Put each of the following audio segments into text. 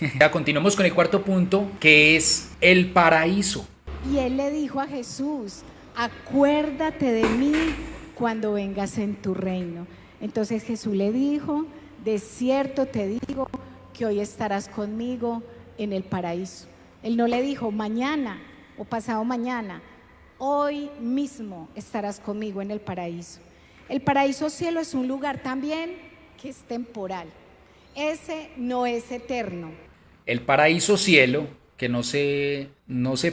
Ya continuamos con el cuarto punto, que es el paraíso. Y él le dijo a Jesús, acuérdate de mí cuando vengas en tu reino. Entonces Jesús le dijo, de cierto te digo que hoy estarás conmigo en el paraíso. Él no le dijo mañana o pasado mañana, hoy mismo estarás conmigo en el paraíso. El paraíso cielo es un lugar también que es temporal. Ese no es eterno. El paraíso cielo, que no sé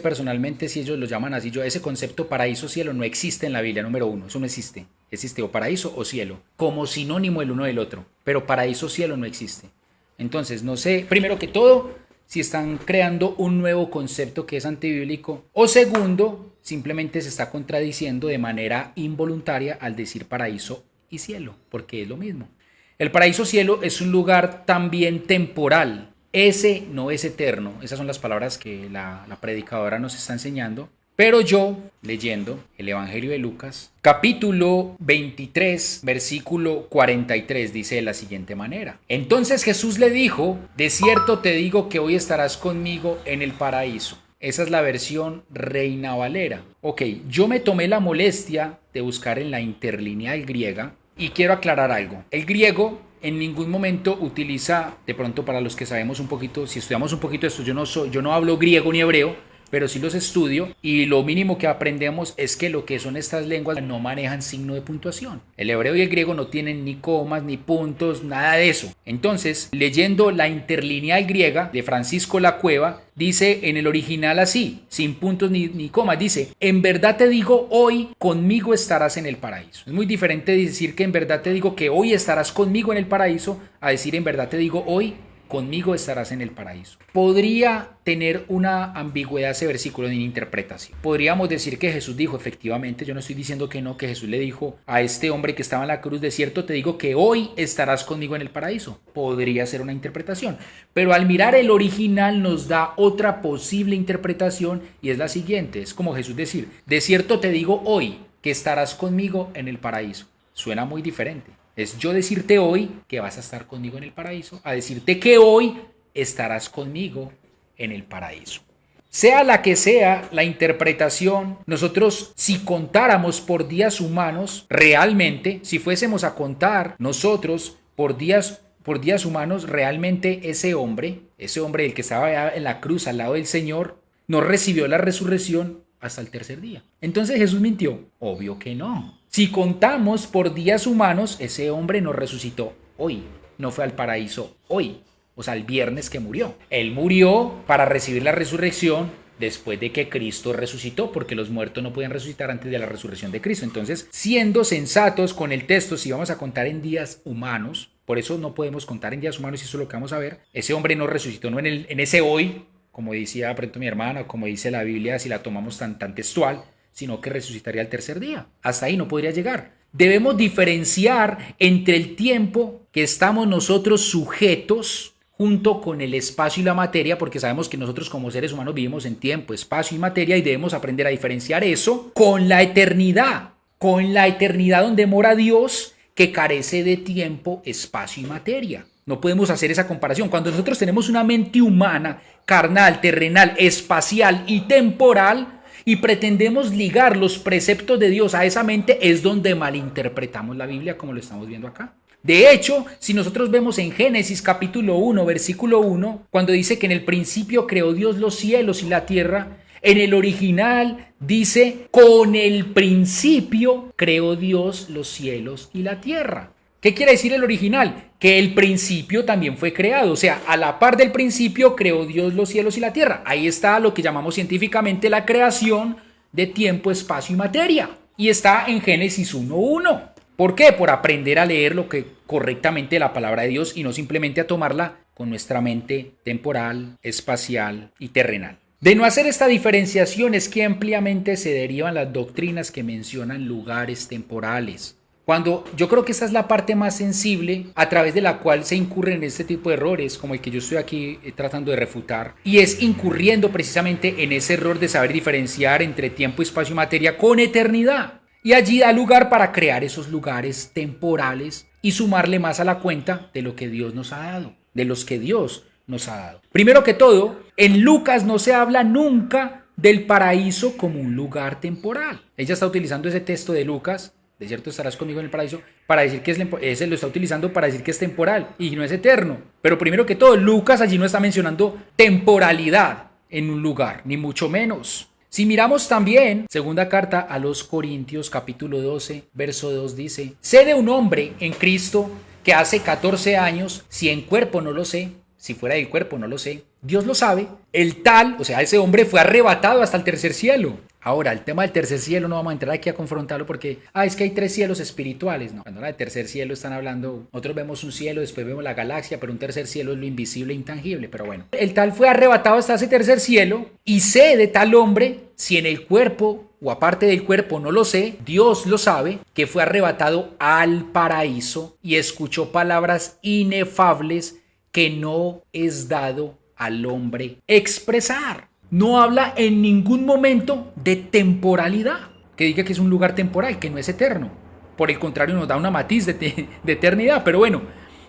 personalmente si ellos lo llaman así, ese concepto paraíso cielo no existe en la Biblia, número uno, eso no existe. Existe o paraíso o cielo, como sinónimo el uno del otro, pero paraíso cielo no existe. Entonces, no sé, primero que todo, si están creando un nuevo concepto que es antibíblico, o segundo, simplemente se está contradiciendo de manera involuntaria al decir paraíso y cielo, porque es lo mismo. El paraíso cielo es un lugar también temporal. Ese no es eterno. Esas son las palabras que la predicadora nos está enseñando. Pero yo, leyendo el Evangelio de Lucas, capítulo 23, versículo 43, dice de la siguiente manera. Entonces Jesús le dijo, de cierto te digo que hoy estarás conmigo en el paraíso. Esa es la versión Reina Valera. Ok, yo me tomé la molestia de buscar en la interlineal griega y quiero aclarar algo. El griego en ningún momento utiliza, de pronto para los que sabemos un poquito, si estudiamos un poquito esto, yo no hablo griego ni hebreo, pero sí los estudio y lo mínimo que aprendemos es que lo que son estas lenguas no manejan signo de puntuación. El hebreo y el griego no tienen ni comas, ni puntos, nada de eso. Entonces, leyendo la interlineal griega de Francisco La Cueva, dice en el original así, sin puntos ni comas, dice, en verdad te digo hoy conmigo estarás en el paraíso. Es muy diferente decir que en verdad te digo que hoy estarás conmigo en el paraíso a decir en verdad te digo hoy conmigo estarás en el paraíso. Podría tener una ambigüedad ese versículo en interpretación. Podríamos decir que Jesús dijo, efectivamente, yo no estoy diciendo que no, que Jesús le dijo a este hombre que estaba en la cruz, de cierto te digo que hoy estarás conmigo en el paraíso. Podría ser una interpretación. Pero al mirar el original nos da otra posible interpretación y es la siguiente. Es como Jesús decir, de cierto te digo hoy que estarás conmigo en el paraíso. Suena muy diferente. Es yo decirte hoy que vas a estar conmigo en el paraíso, a decirte que hoy estarás conmigo en el paraíso. Sea la que sea la interpretación, nosotros si contáramos por días humanos, realmente, si fuésemos a contar nosotros por días humanos, realmente ese hombre, el que estaba en la cruz al lado del Señor, no recibió la resurrección hasta el tercer día. Entonces Jesús mintió. Obvio que no. Si contamos por días humanos, ese hombre no resucitó hoy, no fue al paraíso hoy, o sea, el viernes que murió. Él murió para recibir la resurrección después de que Cristo resucitó, porque los muertos no pueden resucitar antes de la resurrección de Cristo. Entonces, siendo sensatos con el texto, si vamos a contar en días humanos, por eso no podemos contar en días humanos y eso es lo que vamos a ver, ese hombre no resucitó no en ese hoy, como decía pronto mi hermana, como dice la Biblia, si la tomamos tan textual, sino que resucitaría al tercer día. Hasta ahí no podría llegar. Debemos diferenciar entre el tiempo que estamos nosotros sujetos junto con el espacio y la materia, porque sabemos que nosotros como seres humanos vivimos en tiempo, espacio y materia y debemos aprender a diferenciar eso con la eternidad donde mora Dios que carece de tiempo, espacio y materia. No podemos hacer esa comparación. Cuando nosotros tenemos una mente humana, carnal, terrenal, espacial y temporal, y pretendemos ligar los preceptos de Dios a esa mente, es donde malinterpretamos la Biblia como lo estamos viendo acá. De hecho, si nosotros vemos en Génesis capítulo 1, versículo 1, cuando dice que en el principio creó Dios los cielos y la tierra, en el original dice, con el principio creó Dios los cielos y la tierra. ¿Qué quiere decir el original? Que el principio también fue creado, o sea, a la par del principio creó Dios los cielos y la tierra. Ahí está lo que llamamos científicamente la creación de tiempo, espacio y materia. Y está en Génesis 1:1. ¿Por qué? Por aprender a leer lo que correctamente la palabra de Dios y no simplemente a tomarla con nuestra mente temporal, espacial y terrenal. De no hacer esta diferenciación es que ampliamente se derivan las doctrinas que mencionan lugares temporales. Cuando yo creo que esta es la parte más sensible a través de la cual se incurren en este tipo de errores, como el que yo estoy aquí tratando de refutar, y es incurriendo precisamente en ese error de saber diferenciar entre tiempo, espacio y materia con eternidad. Y allí da lugar para crear esos lugares temporales y sumarle más a la cuenta de lo que Dios nos ha dado, de los que Dios nos ha dado. Primero que todo, en Lucas no se habla nunca del paraíso como un lugar temporal. Ella está utilizando ese texto de Lucas, de cierto estarás conmigo en el paraíso, para decir que ese lo está utilizando para decir que es temporal y no es eterno. Pero primero que todo, Lucas allí no está mencionando temporalidad en un lugar, ni mucho menos. Si miramos también, segunda carta a los Corintios, capítulo 12, verso 2 dice: sé de un hombre en Cristo que hace 14 años, si en cuerpo no lo sé, si fuera del cuerpo no lo sé, Dios lo sabe, el tal, o sea, ese hombre fue arrebatado hasta el tercer cielo. Ahora, el tema del tercer cielo no vamos a entrar aquí a confrontarlo porque, es que hay 3 cielos espirituales. No, cuando hablan de tercer cielo están hablando, nosotros vemos un cielo, después vemos la galaxia, pero un tercer cielo es lo invisible e intangible. Pero bueno, el tal fue arrebatado hasta ese tercer cielo y sé de tal hombre, si en el cuerpo o aparte del cuerpo no lo sé, Dios lo sabe, que fue arrebatado al paraíso y escuchó palabras inefables que no es dado al hombre expresar. No habla en ningún momento de temporalidad, que diga que es un lugar temporal, que no es eterno. Por el contrario, nos da una matiz de eternidad. Pero bueno,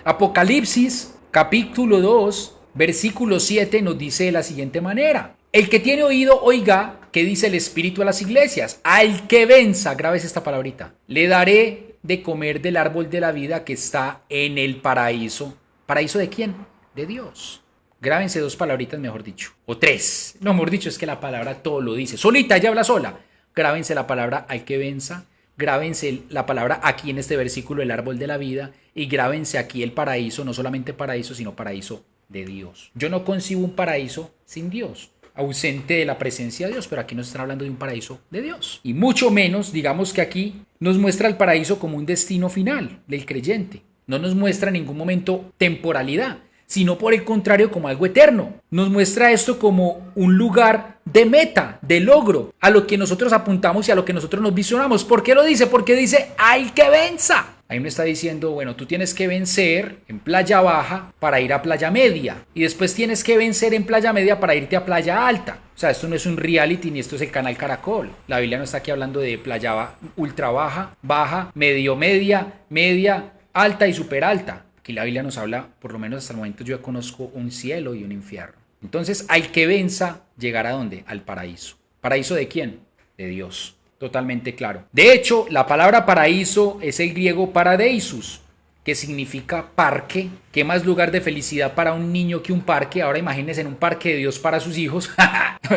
Apocalipsis capítulo 2, versículo 7 nos dice de la siguiente manera: el que tiene oído, oiga qué dice el Espíritu a las iglesias. Al que venza, grabes esta palabrita, le daré de comer del árbol de la vida que está en el paraíso. ¿Paraíso de quién? De Dios. Grábense 2 palabritas, mejor dicho. O 3. No, mejor dicho, es que la palabra todo lo dice. Solita, ella habla sola. Grábense la palabra al que venza. Grábense la palabra aquí en este versículo, el árbol de la vida. Y grábense aquí el paraíso, no solamente paraíso, sino paraíso de Dios. Yo no concibo un paraíso sin Dios, ausente de la presencia de Dios, pero aquí nos están hablando de un paraíso de Dios. Y mucho menos, digamos que aquí nos muestra el paraíso como un destino final del creyente. No nos muestra en ningún momento temporalidad, sino por el contrario como algo eterno. Nos muestra esto como un lugar de meta, de logro, a lo que nosotros apuntamos y a lo que nosotros nos visionamos. ¿Por qué lo dice? Porque dice, al que venza. Ahí me está diciendo, bueno, tú tienes que vencer en Playa Baja para ir a Playa Media. Y después tienes que vencer en Playa Media para irte a Playa Alta. O sea, esto no es un reality ni esto es el canal Caracol. La Biblia no está aquí hablando de playa ultra baja, baja, medio media, media, alta y super alta. Aquí la Biblia nos habla, por lo menos hasta el momento yo conozco un cielo y un infierno. Entonces, al que venza, llegará ¿a dónde? Al paraíso. ¿Paraíso de quién? De Dios. Totalmente claro. De hecho, la palabra paraíso es el griego paradeisus, que significa parque. ¿Qué más lugar de felicidad para un niño que un parque? Ahora imagínense en un parque de Dios para sus hijos.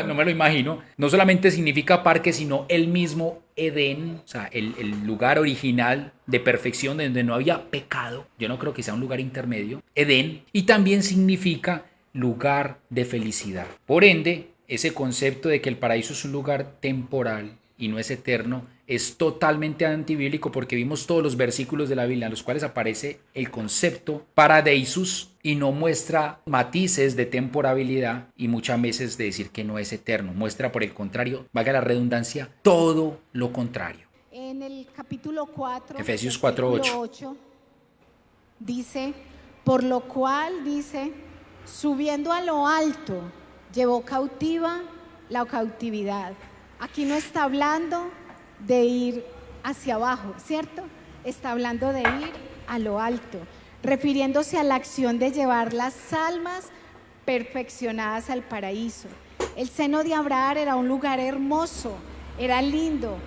No me lo imagino. No solamente significa parque, sino el mismo Edén, o sea, el lugar original de perfección donde no había pecado. Yo no creo que sea un lugar intermedio. Edén. Y también significa lugar de felicidad. Por ende, ese concepto de que el paraíso es un lugar temporal y no es eterno es totalmente antibíblico, porque vimos todos los versículos de la Biblia en los cuales aparece el concepto paradeisus y no muestra matices de temporalidad y muchas veces de decir que no es eterno. Muestra, por el contrario, valga la redundancia, todo lo contrario. En el capítulo 4, Efesios 4:8 dice, por lo cual dice, subiendo a lo alto, llevó cautiva la cautividad. Aquí no está hablando de ir hacia abajo, ¿cierto? Está hablando de ir a lo alto, refiriéndose a la acción de llevar las almas perfeccionadas al paraíso. El seno de Abraham era un lugar hermoso, era lindo.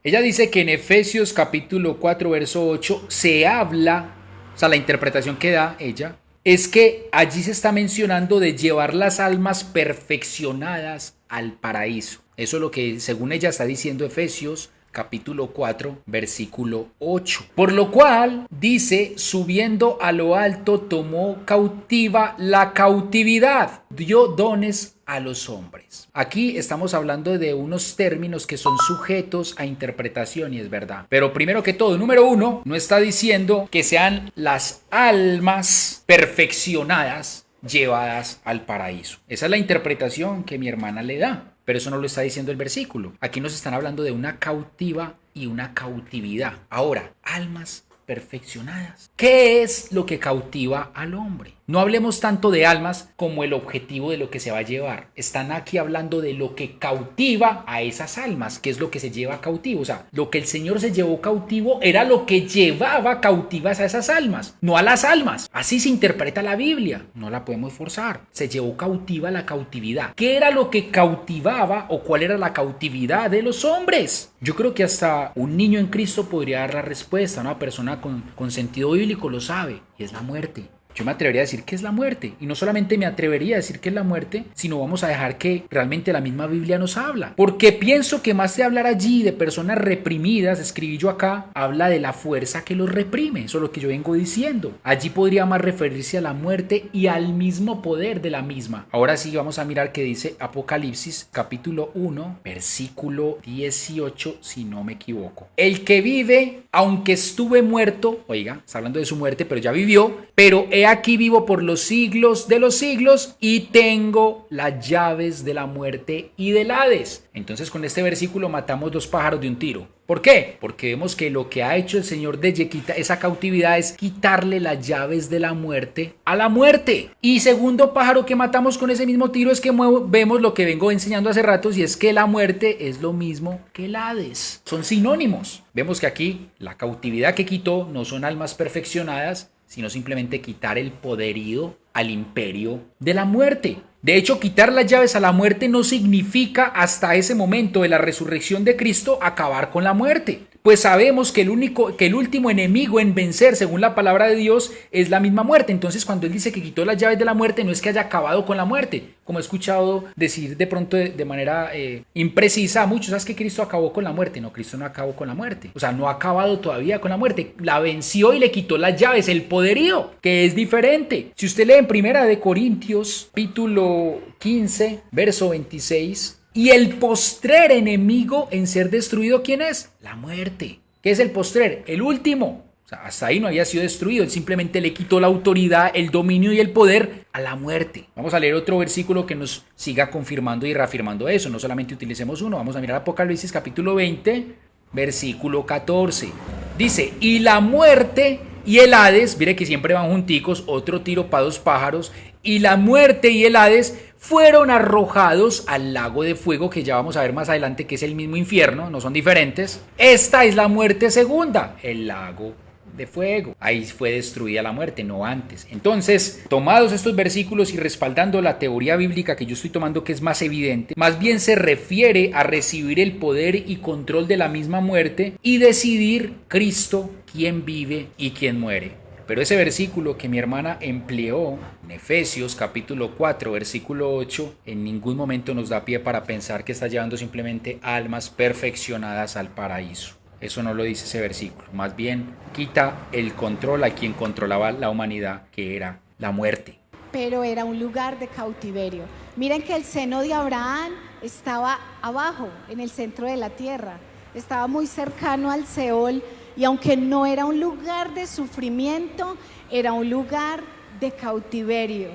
Ella dice que en Efesios capítulo 4, verso 8 se habla, o sea, la interpretación que da ella, es que allí se está mencionando de llevar las almas perfeccionadas al paraíso. Eso es lo que, según ella, está diciendo Efesios capítulo 4, versículo 8. Por lo cual, dice, subiendo a lo alto, tomó cautiva la cautividad, dio dones a los hombres. Aquí estamos hablando de unos términos que son sujetos a interpretación y es verdad. Pero primero que todo, número 1, no está diciendo que sean las almas perfeccionadas llevadas al paraíso. Esa es la interpretación que mi hermana le da. Pero eso no lo está diciendo el versículo. Aquí nos están hablando de una cautiva y una cautividad. Ahora, almas perfeccionadas. ¿Qué es lo que cautiva al hombre? No hablemos tanto de almas como el objetivo de lo que se va a llevar. Están aquí hablando de lo que cautiva a esas almas, que es lo que se lleva cautivo. O sea, lo que el Señor se llevó cautivo era lo que llevaba cautivas a esas almas, no a las almas. Así se interpreta la Biblia, no la podemos forzar. Se llevó cautiva la cautividad. ¿Qué era lo que cautivaba o cuál era la cautividad de los hombres? Yo creo que hasta un niño en Cristo podría dar la respuesta. Una persona con sentido bíblico lo sabe, y es la muerte. Yo me atrevería a decir que es la muerte, y no solamente me atrevería a decir que es la muerte, sino vamos a dejar que realmente la misma Biblia nos habla, porque pienso que más de hablar allí de personas reprimidas, escribí yo acá, habla de la fuerza que los reprime. Eso es lo que yo vengo diciendo. Allí podría más referirse a la muerte y al mismo poder de la misma. Ahora sí vamos a mirar qué dice Apocalipsis capítulo 1 versículo 18, si no me equivoco. El que vive, aunque estuve muerto, oiga, está hablando de su muerte, pero ya vivió, pero he aquí vivo por los siglos de los siglos y tengo las llaves de la muerte y del Hades. Entonces con este versículo matamos dos pájaros de un tiro. ¿Por qué? Porque vemos que lo que ha hecho el Señor de esa cautividad es quitarle las llaves de la muerte a la muerte. Y segundo pájaro que matamos con ese mismo tiro es que vemos lo que vengo enseñando hace ratos, y es que la muerte es lo mismo que el Hades. Son sinónimos. Vemos que aquí la cautividad que quitó no son almas perfeccionadas, sino simplemente quitar el poderío al imperio de la muerte. De hecho, quitar las llaves a la muerte no significa hasta ese momento de la resurrección de Cristo acabar con la muerte. Pues sabemos que el último enemigo en vencer, según la palabra de Dios, es la misma muerte. Entonces, cuando él dice que quitó las llaves de la muerte, no es que haya acabado con la muerte, como he escuchado decir de pronto de manera imprecisa a muchos. ¿Sabes que Cristo acabó con la muerte? No, Cristo no acabó con la muerte. O sea, no ha acabado todavía con la muerte. La venció y le quitó las llaves, el poderío, que es diferente. Si usted lee en Primera de Corintios, capítulo 15, verso 26... Y el postrer enemigo en ser destruido, ¿quién es? La muerte. ¿Qué es el postrer? El último. O sea, hasta ahí no había sido destruido. Él simplemente le quitó la autoridad, el dominio y el poder a la muerte. Vamos a leer otro versículo que nos siga confirmando y reafirmando eso. No solamente utilicemos uno. Vamos a mirar Apocalipsis capítulo 20, versículo 14. Dice, y la muerte y el Hades, mire que siempre van junticos, otro tiro para dos pájaros, y la muerte y el Hades fueron arrojados al lago de fuego, que ya vamos a ver más adelante que es el mismo infierno, no son diferentes. Esta es la muerte segunda, el lago de fuego. Ahí fue destruida la muerte, no antes. Entonces, tomados estos versículos y respaldando la teoría bíblica que yo estoy tomando, que es más evidente, más bien se refiere a recibir el poder y control de la misma muerte y decidir Cristo quién vive y quién muere. Pero ese versículo que mi hermana empleó en Efesios capítulo 4 versículo 8 en ningún momento nos da pie para pensar que está llevando simplemente almas perfeccionadas al paraíso. Eso no lo dice ese versículo. Más bien quita el control a quien controlaba la humanidad, que era la muerte. Pero era un lugar de cautiverio. Miren que el seno de Abraham estaba abajo, en el centro de la tierra. Estaba muy cercano al Seol. Y aunque no era un lugar de sufrimiento, era un lugar de cautiverio.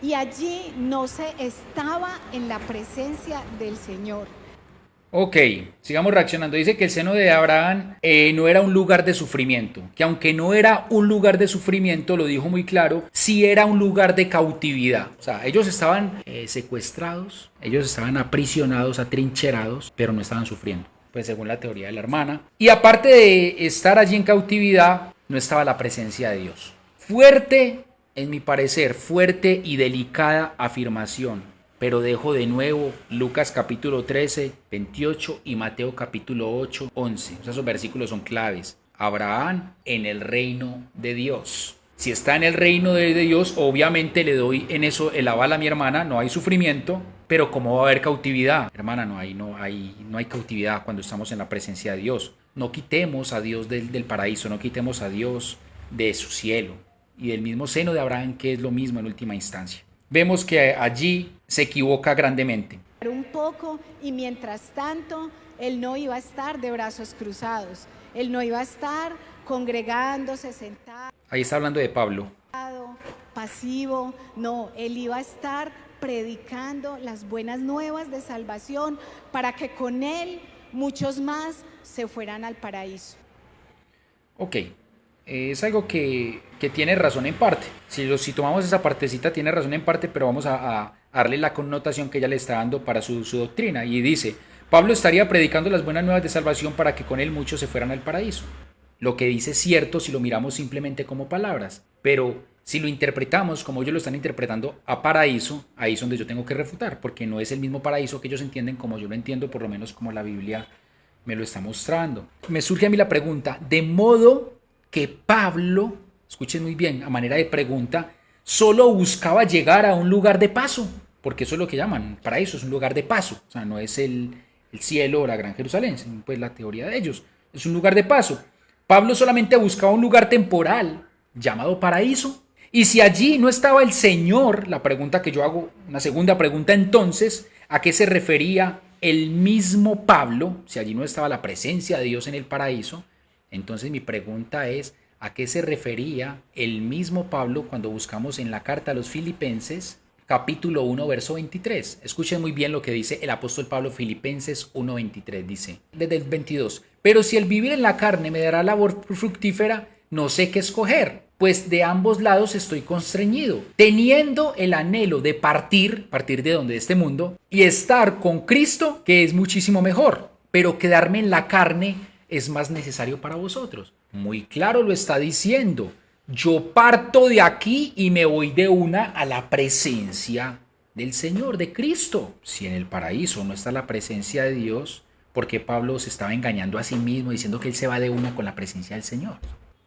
Y allí no se estaba en la presencia del Señor. Ok, sigamos reaccionando. Dice que el seno de Abraham no era un lugar de sufrimiento. Que aunque no era un lugar de sufrimiento, lo dijo muy claro, sí era un lugar de cautividad. O sea, ellos estaban secuestrados, ellos estaban aprisionados, atrincherados, pero no estaban sufriendo. Pues según la teoría de la hermana. Y aparte de estar allí en cautividad, no estaba la presencia de Dios. Fuerte, en mi parecer, fuerte y delicada afirmación. Pero dejo de nuevo Lucas capítulo 13, 28 y Mateo capítulo 8, 11. O sea, esos versículos son claves. Abraham en el reino de Dios. Si está en el reino de Dios, obviamente le doy en eso el aval a mi hermana, no hay sufrimiento, pero ¿cómo va a haber cautividad? Hermana, no hay cautividad cuando estamos en la presencia de Dios. No quitemos a Dios del paraíso, no quitemos a Dios de su cielo y del mismo seno de Abraham, que es lo mismo en última instancia. Vemos que allí se equivoca grandemente. Un poco, y mientras tanto, él no iba a estar de brazos cruzados, él no iba a estar congregándose, sentado. Ahí está hablando de Pablo. Pasivo, no, él iba a estar predicando las buenas nuevas de salvación para que con él muchos más se fueran al paraíso. Ok, es algo que tiene razón en parte. Si tomamos esa partecita, tiene razón en parte, pero vamos a darle la connotación que ella le está dando para su doctrina. Y dice, Pablo estaría predicando las buenas nuevas de salvación para que con él muchos se fueran al paraíso. Lo que dice es cierto si lo miramos simplemente como palabras, pero si lo interpretamos como ellos lo están interpretando a paraíso, ahí es donde yo tengo que refutar, porque no es el mismo paraíso que ellos entienden como yo lo entiendo, por lo menos como la Biblia me lo está mostrando. Me surge a mí la pregunta, de modo que Pablo, escuchen muy bien, a manera de pregunta, solo buscaba llegar a un lugar de paso, porque eso es lo que llaman paraíso, es un lugar de paso, o sea, no es el cielo o la Gran Jerusalén, pues la teoría de ellos, es un lugar de paso. Pablo solamente buscaba un lugar temporal llamado paraíso. Y si allí no estaba el Señor, la pregunta que yo hago, una segunda pregunta entonces, ¿a qué se refería el mismo Pablo? Si allí no estaba la presencia de Dios en el paraíso, entonces mi pregunta es, ¿a qué se refería el mismo Pablo cuando buscamos en la carta a los Filipenses, capítulo 1, verso 23? Escuchen muy bien lo que dice el apóstol Pablo, Filipenses 1:23, dice, desde el 22. Pero si el vivir en la carne me dará labor fructífera, no sé qué escoger, pues de ambos lados estoy constreñido, teniendo el anhelo de partir de donde, de este mundo, y estar con Cristo, que es muchísimo mejor, pero quedarme en la carne es más necesario para vosotros. Muy claro lo está diciendo. Yo parto de aquí y me voy de una a la presencia del Señor, de Cristo. Si en el paraíso no está la presencia de Dios, ¿por qué Pablo se estaba engañando a sí mismo diciendo que él se va de una con la presencia del Señor?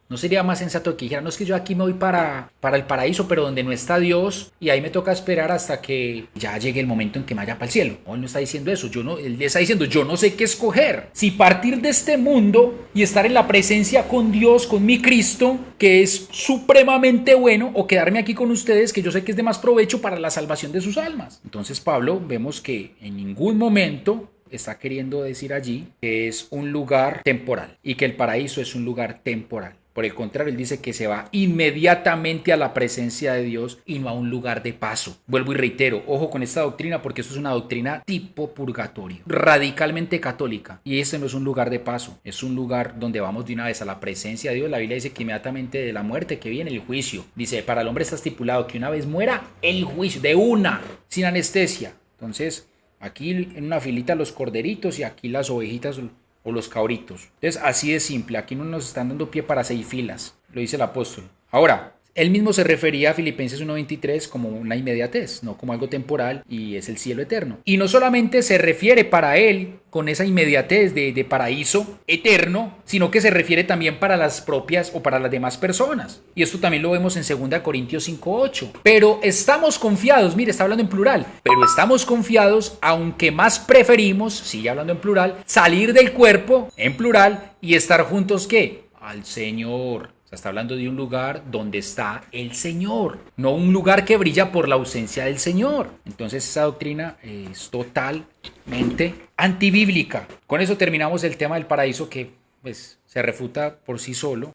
¿No sería más sensato que dijera, no es que yo aquí me voy para el paraíso, pero donde no está Dios, y ahí me toca esperar hasta que ya llegue el momento en que me vaya para el cielo? No, él no está diciendo eso, él está diciendo, yo no sé qué escoger. Si partir de este mundo y estar en la presencia con Dios, con mi Cristo, que es supremamente bueno, o quedarme aquí con ustedes, que yo sé que es de más provecho para la salvación de sus almas. Entonces Pablo, vemos que en ningún momento está queriendo decir allí que es un lugar temporal y que el paraíso es un lugar temporal. Por el contrario, él dice que se va inmediatamente a la presencia de Dios y no a un lugar de paso. Vuelvo y reitero, ojo con esta doctrina porque esto es una doctrina tipo purgatorio, radicalmente católica. Y este no es un lugar de paso, es un lugar donde vamos de una vez a la presencia de Dios. La Biblia dice que inmediatamente de la muerte que viene el juicio. Dice, para el hombre está estipulado que una vez muera, el juicio, de una, sin anestesia. Entonces, aquí en una filita los corderitos y aquí las ovejitas o los cabritos. Entonces, así de simple. Aquí no nos están dando pie para 6 filas, lo dice el apóstol. Ahora, él mismo se refería a Filipenses 1:23 como una inmediatez, no como algo temporal, y es el cielo eterno. Y no solamente se refiere para él con esa inmediatez de paraíso eterno, sino que se refiere también para las propias o para las demás personas. Y esto también lo vemos en 2 Corintios 5:8. Pero estamos confiados, mire, está hablando en plural, pero estamos confiados, aunque más preferimos, sigue hablando en plural, salir del cuerpo, en plural, y estar juntos, ¿qué? Al Señor. O sea, está hablando de un lugar donde está el Señor, no un lugar que brilla por la ausencia del Señor. Entonces esa doctrina es totalmente antibíblica. Con eso terminamos el tema del paraíso que pues, se refuta por sí solo.